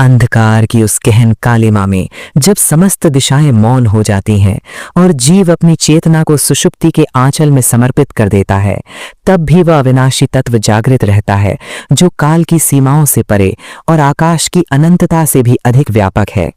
अंधकार की उस गहन कालिमा में जब समस्त दिशाएं मौन हो जाती हैं और जीव अपनी चेतना को सुषुप्ति के आंचल में समर्पित कर देता है, तब भी वह अविनाशी तत्व जागृत रहता है जो काल की सीमाओं से परे और आकाश की अनंतता से भी अधिक व्यापक है।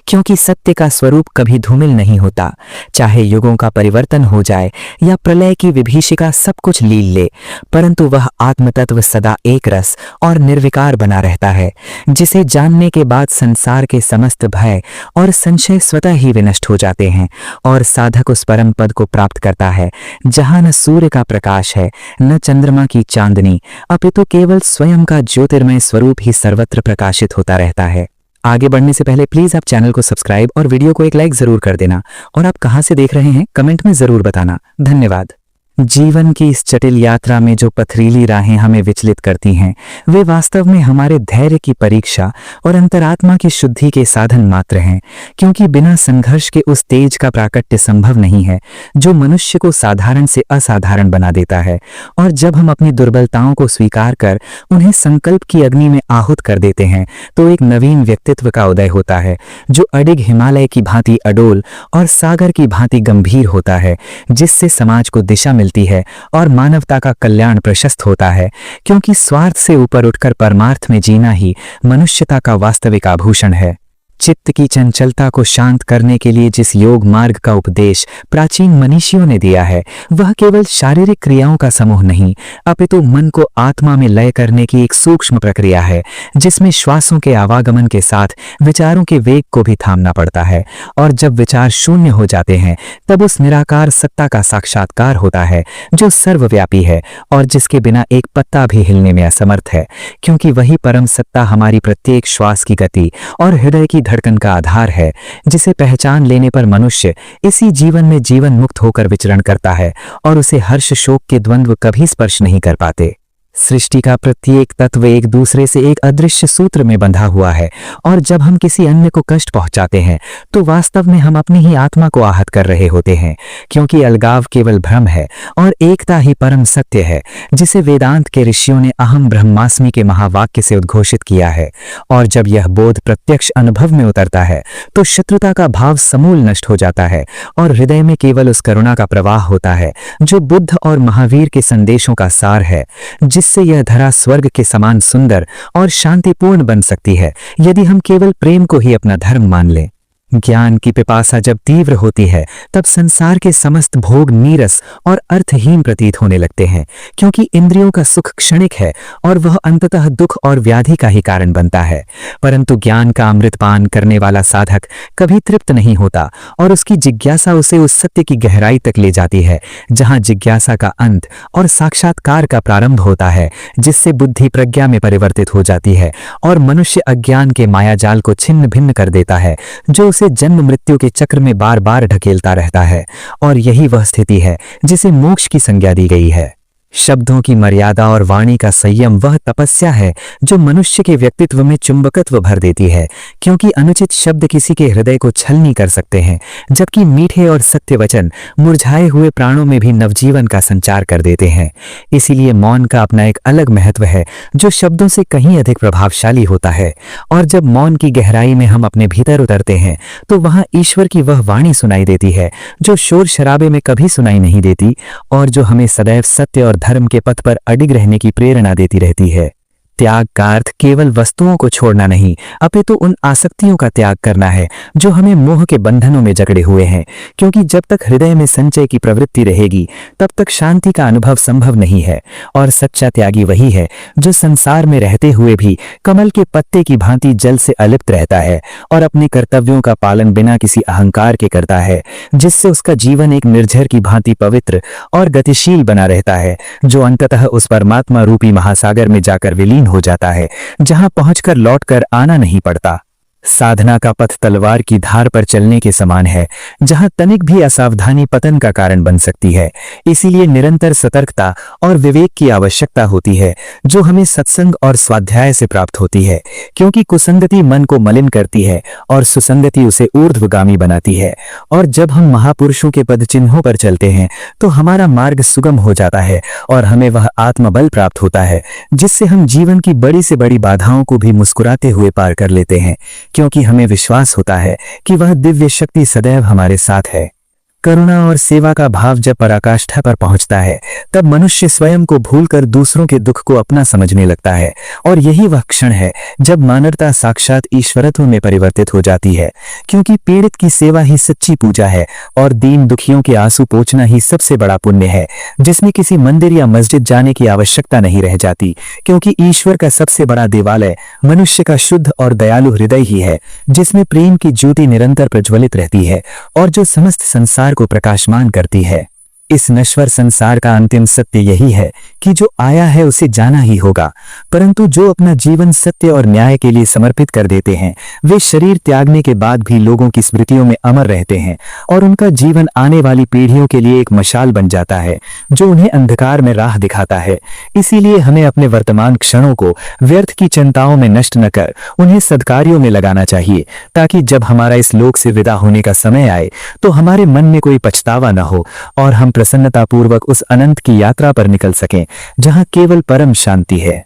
क्योंकि सत्य का स्वरूप कभी धूमिल नहीं होता, चाहे युगों का परिवर्तन हो जाए या प्रलय की विभीषिका सब कुछ लील ले, परंतु वह आत्मतत्व सदा एक रस और निर्विकार बना रहता है, जिसे जानने के बाद संसार के समस्त भय और संशय स्वतः ही विनष्ट हो जाते हैं और साधक उस परम पद को प्राप्त करता है जहां न सूर्य का प्रकाश है, न चंद्रमा की चांदनी, अपितु केवल स्वयं का ज्योतिर्मय स्वरूप ही सर्वत्र प्रकाशित होता रहता है। आगे बढ़ने से पहले प्लीज आप चैनल को सब्सक्राइब और वीडियो को एक लाइक जरूर कर देना, और आप कहां से देख रहे हैं कमेंट में जरूर बताना। धन्यवाद। जीवन की इस जटिल यात्रा में जो पथरीली राहें हमें विचलित करती हैं, वे वास्तव में हमारे धैर्य की परीक्षा और अंतरात्मा की शुद्धि के साधन मात्र हैं, क्योंकि बिना संघर्ष के उस तेज का प्राकट्य संभव नहीं है जो मनुष्य को साधारण से असाधारण बना देता है। और जब हम अपनी दुर्बलताओं को स्वीकार कर उन्हें संकल्प की अग्नि में आहूत कर देते हैं, तो एक नवीन व्यक्तित्व का उदय होता है जो अडिग हिमालय की भांति अडोल और सागर की भांति गंभीर होता है, जिससे समाज को दिशा मिलती है और मानवता का कल्याण प्रशस्त होता है। क्योंकि स्वार्थ से ऊपर उठकर परमार्थ में जीना ही मनुष्यता का वास्तविक आभूषण है। चित्त की चंचलता को शांत करने के लिए जिस योग मार्ग का उपदेश प्राचीन मनीषियों ने दिया है, वह केवल शारीरिक क्रियाओं का समूह नहीं, अपितु मन को आत्मा में लय करने की एक सूक्ष्म प्रक्रिया है, जिसमें श्वासों के आवागमन के साथ विचारों के वेग को भी थामना पड़ता है। और जब विचार शून्य हो जाते हैं, तब उस निराकार सत्ता का साक्षात्कार होता है जो सर्वव्यापी है और जिसके बिना एक पत्ता भी हिलने में असमर्थ है, क्योंकि वही परम सत्ता हमारी प्रत्येक श्वास की गति और हृदय की धड़कन का आधार है, जिसे पहचान लेने पर मनुष्य इसी जीवन में जीवन मुक्त होकर विचरण करता है और उसे हर्ष शोक के द्वंद्व कभी स्पर्श नहीं कर पाते। सृष्टि का प्रत्येक तत्व एक दूसरे से एक अदृश्य सूत्र में बंधा हुआ है, और जब हम किसी अन्य को कष्ट पहुंचाते हैं तो वास्तव में हम अपनी ही आत्मा को आहत कर रहे होते हैं, क्योंकि अलगाव केवल भ्रम है और एकता ही परम सत्य है, जिसे वेदांत के ऋषियों ने अहम ब्रह्मास्मि के महावाक्य से उद्घोषित किया है। और जब यह बोध प्रत्यक्ष अनुभव में उतरता है तो शत्रुता का भाव समूल नष्ट हो जाता है और हृदय में केवल उस करुणा का प्रवाह होता है जो बुद्ध और महावीर के संदेशों का सार है, जिससे यह धरा स्वर्ग के समान सुंदर और शांतिपूर्ण बन सकती है यदि हम केवल प्रेम को ही अपना धर्म मान लें। ज्ञान की पिपासा जब तीव्र होती है, तब संसार के समस्त भोग नीरस और अर्थहीन प्रतीत होने लगते हैं, क्योंकि इंद्रियों का सुख क्षणिक है और वह अंततः दुख और व्याधि का ही कारण बनता है। परंतु ज्ञान का अमृत पान करने वाला साधक कभी तृप्त नहीं होता और उसकी जिज्ञासा उसे उस सत्य की गहराई तक ले जाती है जहां जिज्ञासा का अंत और साक्षात्कार का प्रारंभ होता है, जिससे बुद्धि प्रज्ञा में परिवर्तित हो जाती है और मनुष्य अज्ञान के मायाजाल को छिन्न भिन्न कर देता है जो उसे जन्म मृत्यु के चक्र में बार बार ढकेलता रहता है। और यही वह स्थिति है जिसे मोक्ष की संज्ञा दी गई है। शब्दों की मर्यादा और वाणी का संयम वह तपस्या है जो मनुष्य के व्यक्तित्व में चुंबकत्व भर देती है, क्योंकि अनुचित शब्द किसी के हृदय को छलनी कर सकते हैं, जबकि मीठे और सत्य वचन मुरझाए हुए प्राणों में भी नवजीवन का संचार कर देते हैं। इसीलिए मौन का अपना एक अलग महत्व है जो शब्दों से कहीं अधिक प्रभावशाली होता है। और जब मौन की गहराई में हम अपने भीतर उतरते हैं, तो वहां ईश्वर की वह वाणी सुनाई देती है जो शोर शराबे में कभी सुनाई नहीं देती और जो हमें सदैव सत्य और धर्म के पथ पर अडिग रहने की प्रेरणा देती रहती है। त्याग का अर्थ केवल वस्तुओं को छोड़ना नहीं, अपितु उन आसक्तियों का त्याग करना है जो हमें मोह के बंधनों में जकड़े हुए हैं, क्योंकि जब तक हृदय में संचय की प्रवृत्ति रहेगी तब तक शांति का अनुभव संभव नहीं है। और सच्चा त्यागी वही है जो संसार में रहते हुए भी कमल के पत्ते की भांति जल से अलिप्त रहता है और अपने कर्तव्यों का पालन बिना किसी अहंकार के करता है, जिससे उसका जीवन एक निर्झर की भांति पवित्र और गतिशील बना रहता है, जो अंततः उस परमात्मा रूपी महासागर में जाकर विलीन हो जाता है, जहां पहुंचकर लौटकर आना नहीं पड़ता। साधना का पथ तलवार की धार पर चलने के समान है, जहां तनिक भी असावधानी पतन का कारण बन सकती है। इसीलिए निरंतर सतर्कता और विवेक की आवश्यकता होती है, जो हमें सत्संग और स्वाध्याय से प्राप्त होती है, क्योंकि कुसंगति मन को मलिन करती है और सुसंगति उसे ऊर्ध्वगामी बनाती है। और जब हम महापुरुषों के पद चिन्हों पर चलते हैं तो हमारा मार्ग सुगम हो जाता है और हमें वह आत्मबल प्राप्त होता है, जिससे हम जीवन की बड़ी से बड़ी बाधाओं को भी मुस्कुराते हुए पार कर लेते हैं, क्योंकि हमें विश्वास होता है कि वह दिव्य शक्ति सदैव हमारे साथ है। करुणा और सेवा का भाव जब पराकाष्ठा पर पहुंचता है, तब मनुष्य स्वयं को भूलकर दूसरों के दुख को अपना समझने लगता है, और यही वह क्षण है जब मानवता साक्षात ईश्वरत्व में परिवर्तित हो जाती है, क्योंकि पीड़ित की सेवा ही सच्ची पूजा है और दीन दुखियों के आंसू पोंछना ही सबसे बड़ा पुण्य है, जिसमें किसी मंदिर या मस्जिद जाने की आवश्यकता नहीं रह जाती, क्योंकि ईश्वर का सबसे बड़ा देवालय मनुष्य का शुद्ध और दयालु हृदय ही है, जिसमें प्रेम की ज्योति निरंतर प्रज्वलित रहती है और जो समस्त संसार को प्रकाशमान करती है। इस नश्वर संसार का अंतिम सत्य यही है कि जो आया है उसे जाना ही होगा, परंतु जो अपना जीवन सत्य और न्याय के लिए समर्पित कर देते हैं, वे शरीर त्यागने के बाद भी लोगों की स्मृतियों में अमर रहते हैं और उनका जीवन आने वाली पीढ़ियों के लिए एक मशाल बन जाता है, जो उन्हें अंधकार में राह दिखाता है। इसीलिए हमें अपने वर्तमान क्षणों को व्यर्थ की चिंताओं में नष्ट न कर उन्हें सद्कार्यों में लगाना चाहिए, ताकि जब हमारा इस लोक से विदा होने का समय आए तो हमारे मन में कोई पछतावा न हो और हम प्रसन्नतापूर्वक उस अनंत की यात्रा पर निकल सकें, जहां केवल परम शांति है।